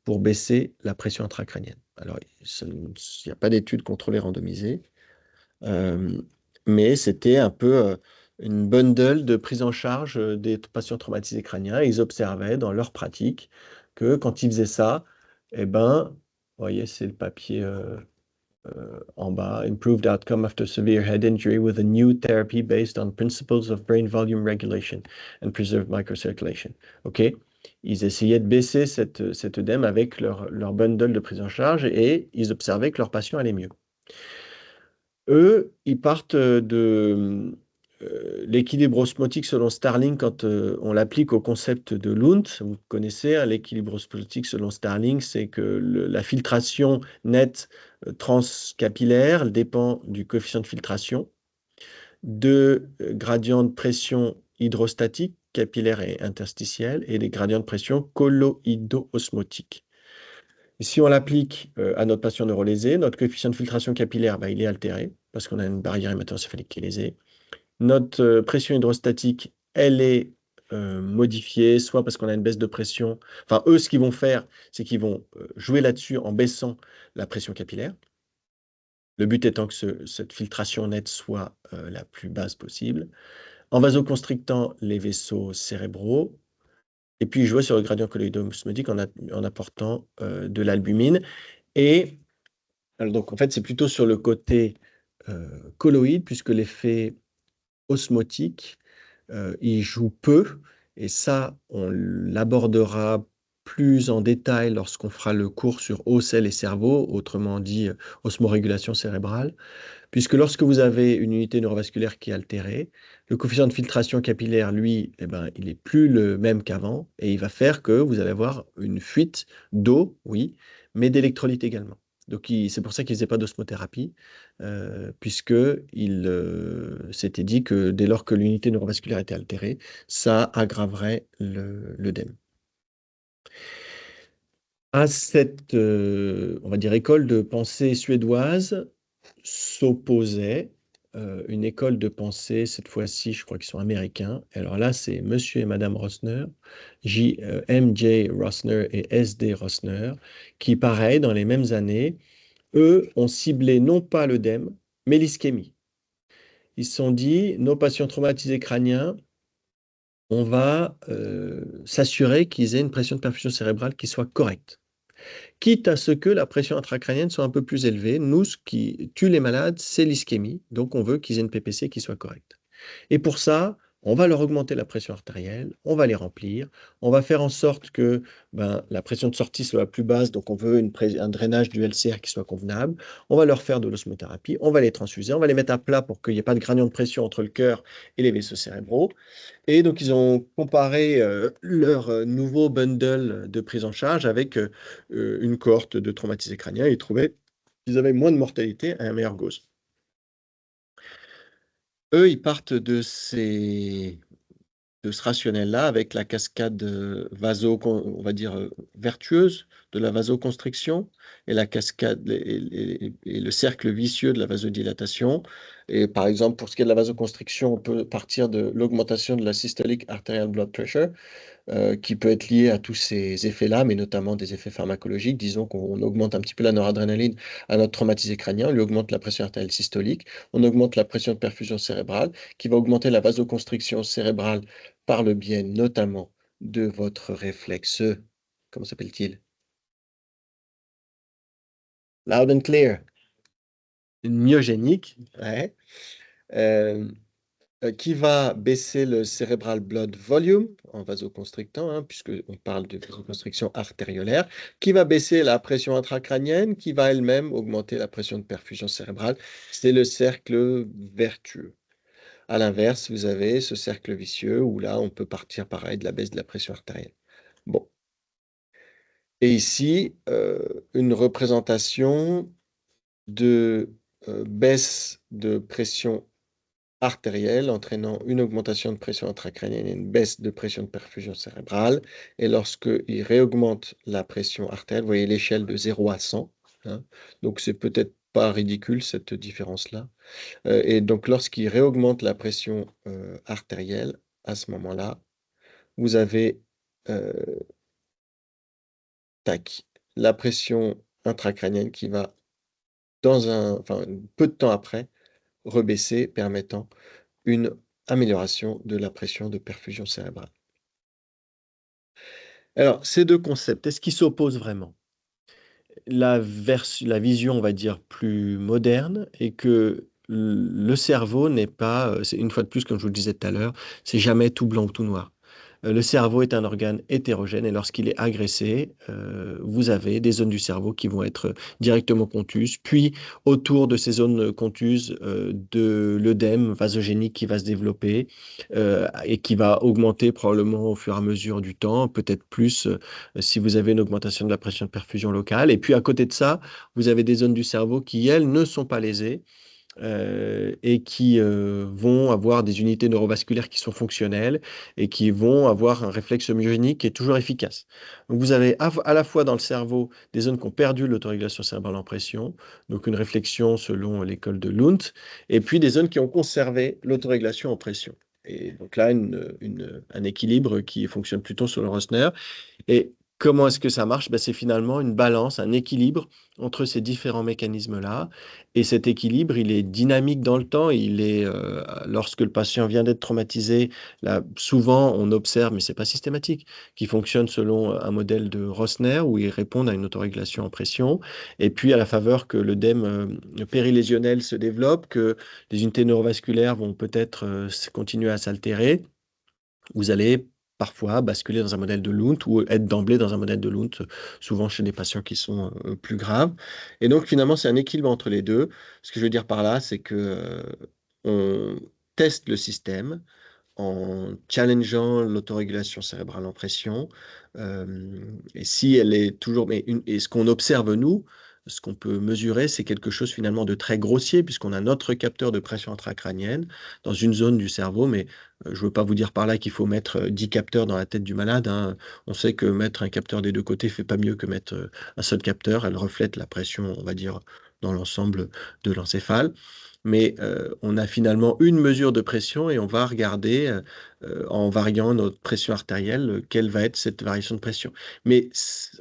pour baisser la pression intracrânienne. Alors, il n'y a pas d'études contrôlées randomisées, mais c'était un peu une bundle de prise en charge des patients traumatisés crâniens. Ils observaient dans leur pratique que quand ils faisaient ça, eh ben, vous voyez, c'est le papier en bas, Improved outcome after severe head injury with a new therapy based on principles of brain volume regulation and preserved microcirculation. OK? Ils essayaient de baisser cet œdème avec leur bundle de prise en charge et ils observaient que leur patient allait mieux. Eux, ils partent de l'équilibre osmotique selon Starling quand on l'applique au concept de Lund. Vous connaissez, hein, l'équilibre osmotique selon Starling, c'est que la filtration nette transcapillaire dépend du coefficient de filtration, de gradients de pression hydrostatique, capillaire et interstitielle, et des gradients de pression colloïdo-osmotiques. Si on l'applique à notre patient neurolésé, notre coefficient de filtration capillaire, il est altéré parce qu'on a une barrière hémato-encéphalique qui est lésée. Notre pression hydrostatique, elle est modifiée, soit parce qu'on a une baisse de pression. Enfin, eux, ce qu'ils vont faire, c'est qu'ils vont jouer là-dessus en baissant la pression capillaire. Le but étant que cette filtration nette soit la plus basse possible, en vasoconstrictant les vaisseaux cérébraux, et puis jouer sur le gradient colloïdo-osmotique en apportant de l'albumine. Et alors, donc, en fait, c'est plutôt sur le côté colloïde, puisque l'effet osmotique, il joue peu. Et ça, on l'abordera plus en détail lorsqu'on fera le cours sur eau, sel et cerveau, autrement dit osmorégulation cérébrale. Puisque lorsque vous avez une unité neurovasculaire qui est altérée, le coefficient de filtration capillaire, lui, il n'est plus le même qu'avant, et il va faire que vous allez avoir une fuite d'eau, oui, mais d'électrolytes également. Donc c'est pour ça qu'ils ne faisaient pas d'osmothérapie, puisqu'il s'était dit que dès lors que l'unité neurovasculaire était altérée, ça aggraverait l'œdème. À cette, on va dire, école de pensée suédoise, s'opposait une école de pensée, cette fois-ci, je crois qu'ils sont américains. Alors là, c'est Monsieur et Madame Rossner, M.J. Rossner et S.D. Rossner, qui, pareil, dans les mêmes années, eux, ont ciblé non pas l'œdème, mais l'ischémie. Ils se sont dit, nos patients traumatisés crâniens, on va s'assurer qu'ils aient une pression de perfusion cérébrale qui soit correcte. Quitte à ce que la pression intracrânienne soit un peu plus élevée. Nous, ce qui tue les malades, c'est l'ischémie. Donc, on veut qu'ils aient une PPC qui soit correcte. Et pour ça, on va leur augmenter la pression artérielle, on va les remplir, on va faire en sorte que la pression de sortie soit la plus basse, donc on veut un drainage du LCR qui soit convenable, on va leur faire de l'osmothérapie, on va les transfuser, on va les mettre à plat pour qu'il n'y ait pas de gradient de pression entre le cœur et les vaisseaux cérébraux. Et donc, ils ont comparé leur nouveau bundle de prise en charge avec une cohorte de traumatisés crâniens et ils trouvaient qu'ils avaient moins de mortalité à un meilleur gauze. Eux, ils partent de ce rationnel-là avec la cascade on va dire, vertueuse de la vasoconstriction et la cascade et le cercle vicieux de la vasodilatation. Et par exemple, pour ce qui est de la vasoconstriction, on peut partir de l'augmentation de la systolic arterial blood pressure, qui peut être lié à tous ces effets-là, mais notamment des effets pharmacologiques. Disons qu'on augmente un petit peu la noradrénaline à notre traumatisé crânien, on lui augmente la pression artérielle systolique, on augmente la pression de perfusion cérébrale, qui va augmenter la vasoconstriction cérébrale par le biais notamment de votre réflexe, comment s'appelle-t-il? Loud and clear, myogénique, ouais. Euh, qui va baisser le cerebral blood volume en vasoconstrictant, hein, puisqu'on parle de vasoconstriction artériolaire, qui va baisser la pression intracrânienne, qui va elle-même augmenter la pression de perfusion cérébrale. C'est le cercle vertueux. À l'inverse, vous avez ce cercle vicieux où là, on peut partir pareil de la baisse de la pression artérielle. Bon. Et ici, une représentation de baisse de pression artérielle entraînant une augmentation de pression intracrânienne et une baisse de pression de perfusion cérébrale. Et lorsqu'il réaugmente la pression artérielle, vous voyez l'échelle de 0 à 100, hein, donc c'est peut-être pas ridicule cette différence-là. Et donc lorsqu'il réaugmente la pression artérielle, à ce moment-là, vous avez euh, tac, la pression intracrânienne qui va, enfin, peu de temps après, rebaisser, permettant une amélioration de la pression de perfusion cérébrale. Alors, ces deux concepts, est-ce qu'ils s'opposent vraiment? La vision, on va dire, plus moderne est que le cerveau n'est pas, c'est une fois de plus, comme je vous le disais tout à l'heure, c'est jamais tout blanc ou tout noir. Le cerveau est un organe hétérogène et lorsqu'il est agressé, vous avez des zones du cerveau qui vont être directement contuses, puis autour de ces zones contuses, de l'œdème vasogénique qui va se développer et qui va augmenter probablement au fur et à mesure du temps, peut-être plus si vous avez une augmentation de la pression de perfusion locale. Et puis à côté de ça, vous avez des zones du cerveau qui, elles, ne sont pas lésées et qui vont avoir des unités neurovasculaires qui sont fonctionnelles et qui vont avoir un réflexe myogénique qui est toujours efficace. Donc vous avez à la fois dans le cerveau des zones qui ont perdu l'autorégulation cérébrale en pression, donc une réflexion selon l'école de Lund, et puis des zones qui ont conservé l'autorégulation en pression. Et donc là, un équilibre qui fonctionne plutôt sur le Rosner. Et comment est-ce que ça marche? Ben, c'est finalement une balance, un équilibre entre ces différents mécanismes-là. Et cet équilibre, il est dynamique dans le temps. Lorsque le patient vient d'être traumatisé, là, souvent on observe, mais c'est pas systématique, qu'il fonctionne selon un modèle de Rosner où ils répondent à une autorégulation en pression. Et puis à la faveur que l'œdème périlésionnel se développe, que les unités neurovasculaires vont peut-être continuer à s'altérer, vous allez parfois basculer dans un modèle de Lund ou être d'emblée dans un modèle de Lund, souvent chez des patients qui sont plus graves. Et donc finalement, c'est un équilibre entre les deux. Ce que je veux dire par là, c'est que on teste le système en challengeant l'autorégulation cérébrale en pression. Et si elle est toujours... et ce qu'on observe, nous, ce qu'on peut mesurer, c'est quelque chose finalement de très grossier, puisqu'on a notre capteur de pression intracrânienne dans une zone du cerveau, mais je ne veux pas vous dire par là qu'il faut mettre 10 capteurs dans la tête du malade, hein. On sait que mettre un capteur des deux côtés ne fait pas mieux que mettre un seul capteur. Elle reflète la pression, on va dire, dans l'ensemble de l'encéphale. Mais on a finalement une mesure de pression et on va regarder en variant notre pression artérielle, quelle va être cette variation de pression. Mais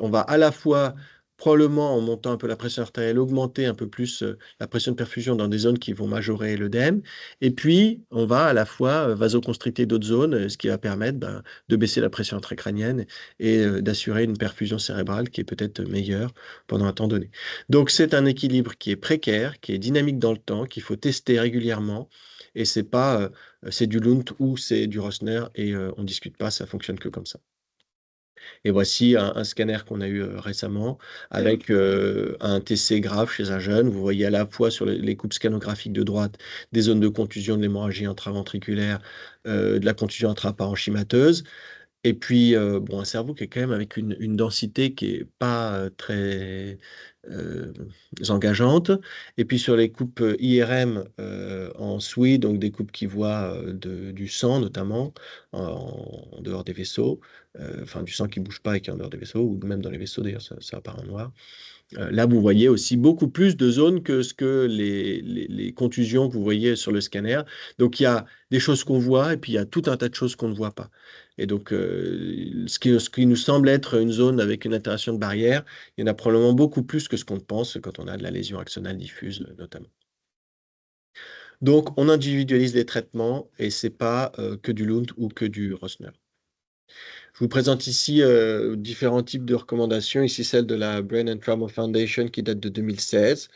on va à la fois, probablement en montant un peu la pression artérielle, augmenter un peu plus la pression de perfusion dans des zones qui vont majorer l'œdème. Et puis, on va à la fois vasoconstricter d'autres zones, ce qui va permettre de baisser la pression intracrânienne et d'assurer une perfusion cérébrale qui est peut-être meilleure pendant un temps donné. Donc, c'est un équilibre qui est précaire, qui est dynamique dans le temps, qu'il faut tester régulièrement. Et c'est pas, c'est du Lund ou c'est du Rosner et on discute pas, ça fonctionne que comme ça. Et voici un scanner qu'on a eu récemment avec un TC grave chez un jeune. Vous voyez à la fois sur les coupes scanographiques de droite des zones de contusion de l'hémorragie intraventriculaire, de la contusion intraparenchymateuse. Et puis, bon, un cerveau qui est quand même avec une densité qui est pas très engageantes. Et puis sur les coupes IRM en SWI, donc des coupes qui voient du sang notamment en dehors des vaisseaux, enfin du sang qui ne bouge pas et qui est en dehors des vaisseaux, ou même dans les vaisseaux d'ailleurs, ça apparaît en noir. Là, vous voyez aussi beaucoup plus de zones que ce que les contusions que vous voyez sur le scanner. Donc, il y a des choses qu'on voit et puis il y a tout un tas de choses qu'on ne voit pas. Et donc, ce qui nous semble être une zone avec une interaction de barrière, il y en a probablement beaucoup plus que ce qu'on pense quand on a de la lésion axonale diffuse, notamment. Donc, on individualise les traitements et ce n'est pas que du Lund ou que du Rosner. Je vous présente ici différents types de recommandations. Ici, celle de la Brain and Trauma Foundation qui date de 2016.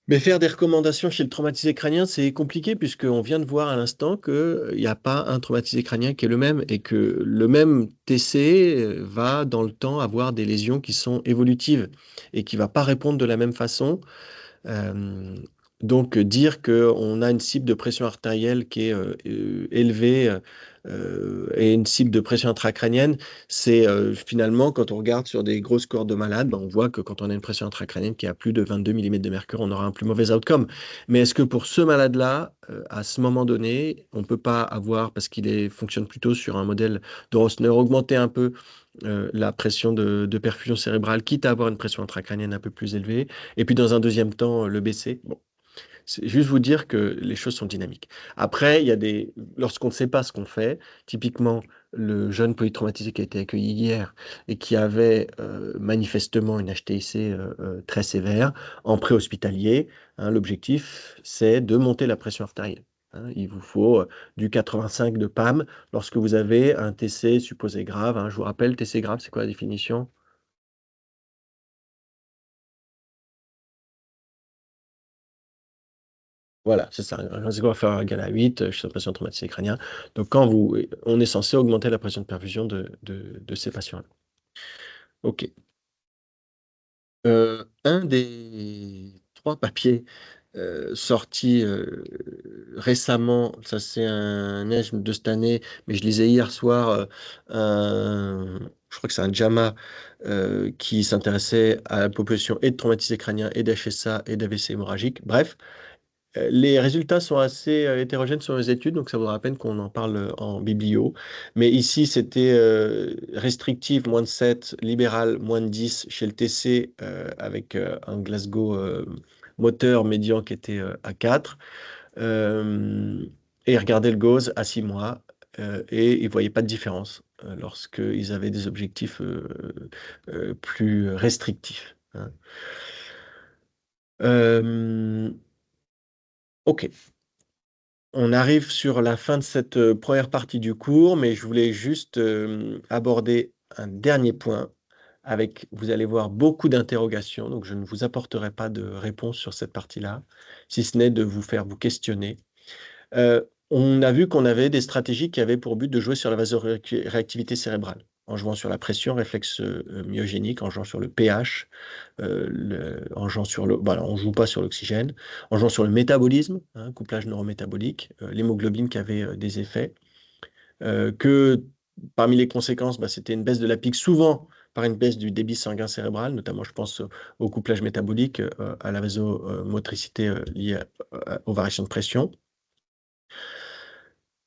Mais faire des recommandations chez le traumatisé crânien, c'est compliqué puisqu'on vient de voir à l'instant qu'il n'y a pas un traumatisé crânien qui est le même et que le même TC va dans le temps avoir des lésions qui sont évolutives et qui ne va pas répondre de la même façon. Donc, dire qu'on a une cible de pression artérielle qui est élevée et une cible de pression intracrânienne, c'est finalement, quand on regarde sur des grosses cohortes de malades, on voit que quand on a une pression intracrânienne qui est à plus de 22 mm de mercure, on aura un plus mauvais outcome. Mais est-ce que pour ce malade-là, à ce moment donné, on ne peut pas avoir, parce qu'il fonctionne plutôt sur un modèle de Rosner, augmenter un peu la pression de perfusion cérébrale, quitte à avoir une pression intracrânienne un peu plus élevée, et puis dans un deuxième temps, le baisser. Bon, c'est juste vous dire que les choses sont dynamiques. Après, lorsqu'on ne sait pas ce qu'on fait, typiquement le jeune polytraumatisé qui a été accueilli hier et qui avait manifestement une HTIC très sévère en préhospitalier, hein, l'objectif, c'est de monter la pression artérielle. Hein. Il vous faut du 85 de PAM lorsque vous avez un TC supposé grave. Hein. Je vous rappelle, TC grave, c'est quoi la définition? Voilà, c'est ça. Un score inférieur ou égal à 8 chez la pression traumatisée crânien. Donc, on est censé augmenter la pression de perfusion de ces patients-là. OK. Un des 3 papiers sortis récemment, ça c'est un ESM de cette année, mais je lisais hier soir, je crois que c'est un JAMA qui s'intéressait à la population et de traumatisés crâniens et d'HSA et d'AVC hémorragique. Bref, les résultats sont assez hétérogènes sur les études, donc ça vaudra la peine qu'on en parle en biblio. Mais ici, c'était restrictive, moins de 7, libéral, moins de 10 chez le TC, avec un Glasgow moteur médian qui était à 4. Et regardez le GOES à 6 mois, et ils ne voyaient pas de différence lorsqu'ils avaient des objectifs plus restrictifs. Hein. OK. On arrive sur la fin de cette première partie du cours, mais je voulais juste aborder un dernier point vous allez voir beaucoup d'interrogations, donc je ne vous apporterai pas de réponse sur cette partie-là, si ce n'est de vous faire vous questionner. On a vu qu'on avait des stratégies qui avaient pour but de jouer sur la vasoréactivité cérébrale, en jouant sur la pression, réflexe myogénique, en jouant sur le pH, en jouant sur on ne joue pas sur l'oxygène, en jouant sur le métabolisme, hein, couplage neurométabolique, l'hémoglobine qui avait des effets, que parmi les conséquences, c'était une baisse de la pique, souvent par une baisse du débit sanguin cérébral, notamment je pense au couplage métabolique, à la vasomotricité liée aux variations de pression.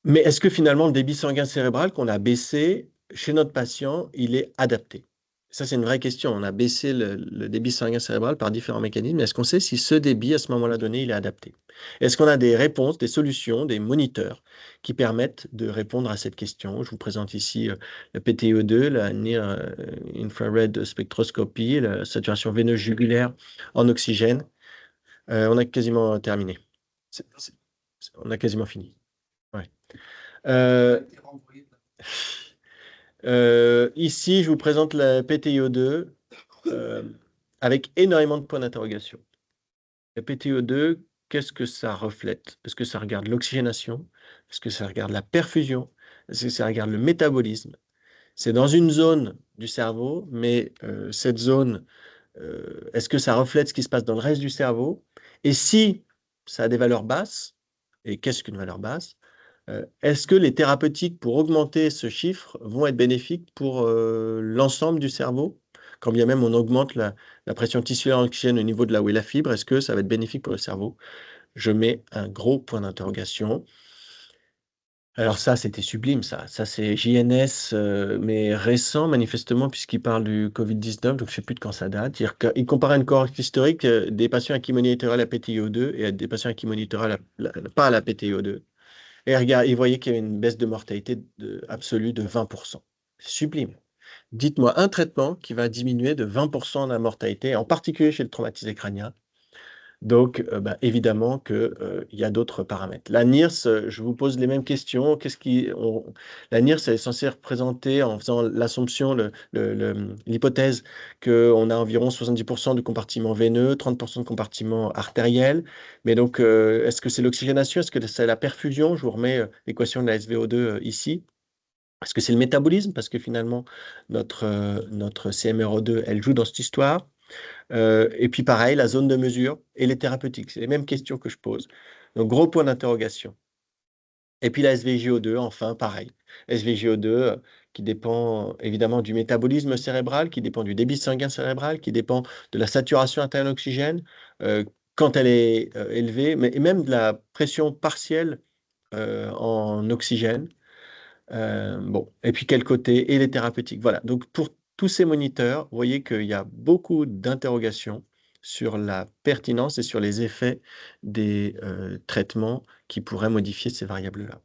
Mais est-ce que finalement le débit sanguin cérébral qu'on a baissé chez notre patient, il est adapté? Ça, c'est une vraie question. On a baissé le débit sanguin cérébral par différents mécanismes. Est-ce qu'on sait si ce débit, à ce moment-là donné, il est adapté? Est-ce qu'on a des réponses, des solutions, des moniteurs qui permettent de répondre à cette question? Je vous présente ici le PTO2, la Near Infrared Spectroscopy, la saturation veineuse jugulaire en oxygène. On a quasiment terminé. On a quasiment fini. Ouais. Ici, je vous présente la PTIO2 avec énormément de points d'interrogation. La PTIO2, qu'est-ce que ça reflète? Est-ce que ça regarde l'oxygénation? Est-ce que ça regarde la perfusion? Est-ce que ça regarde le métabolisme? C'est dans une zone du cerveau, mais cette zone, est-ce que ça reflète ce qui se passe dans le reste du cerveau? Et si ça a des valeurs basses, et qu'est-ce qu'une valeur basse? Est-ce que les thérapeutiques pour augmenter ce chiffre vont être bénéfiques pour l'ensemble du cerveau, quand bien même on augmente la pression tissulaire en oxygène au niveau de là où est la fibre, est-ce que ça va être bénéfique pour le cerveau? Je mets un gros point d'interrogation. Alors ça, c'était sublime ça. Ça, c'est JNS, mais récent manifestement puisqu'il parle du Covid-19, donc je ne sais plus de quand ça date. C'est-à-dire qu'il comparait une cohorte historique, des patients à qui monitorait la PTiO2 et à des patients à qui monitorait pas la PTiO2. Et regarde, il voyait qu'il y avait une baisse de mortalité absolue de 20%. C'est sublime. Dites-moi un traitement qui va diminuer de 20% la mortalité, en particulier chez le traumatisé crânien. Donc, évidemment qu'il y a d'autres paramètres. La NIRS, je vous pose les mêmes questions. La NIRS, elle est censée représenter, en faisant l'assumption, l'hypothèse qu'on a environ 70% de compartiment veineux, 30% de compartiment artériel. Mais donc, est-ce que c'est l'oxygénation? Est-ce que c'est la perfusion? Je vous remets l'équation de la SVO2 ici. Est-ce que c'est le métabolisme? Parce que finalement, notre CMRO2, elle joue dans cette histoire. Et puis pareil, la zone de mesure et les thérapeutiques. C'est les mêmes questions que je pose. Donc, gros point d'interrogation. Et puis la SVGO2, enfin, pareil. SVGO2 qui dépend évidemment du métabolisme cérébral, qui dépend du débit sanguin cérébral, qui dépend de la saturation interne en oxygène quand elle est élevée, mais et même de la pression partielle en oxygène. Bon, et puis quel côté? Et les thérapeutiques. Voilà, donc pour tous ces moniteurs, vous voyez qu'il y a beaucoup d'interrogations sur la pertinence et sur les effets des traitements qui pourraient modifier ces variables-là.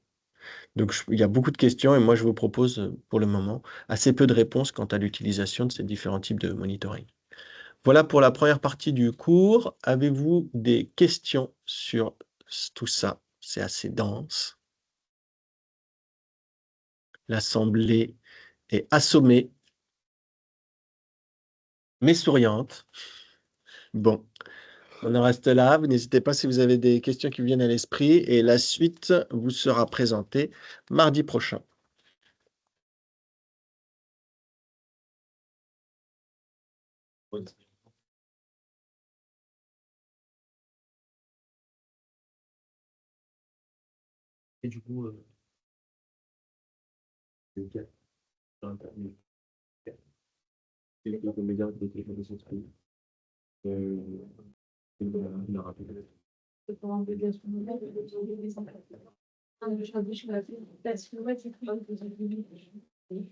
Donc il y a beaucoup de questions et moi je vous propose pour le moment assez peu de réponses quant à l'utilisation de ces différents types de monitoring. Voilà pour la première partie du cours. Avez-vous des questions sur tout ça? C'est assez dense. L'assemblée est assommée, mais souriante. Bon, on en reste là. Vous n'hésitez pas si vous avez des questions qui vous viennent à l'esprit. Et la suite vous sera présentée mardi prochain. Et du coup, le gars, le comédien qui était dans son truc, il a rappelé.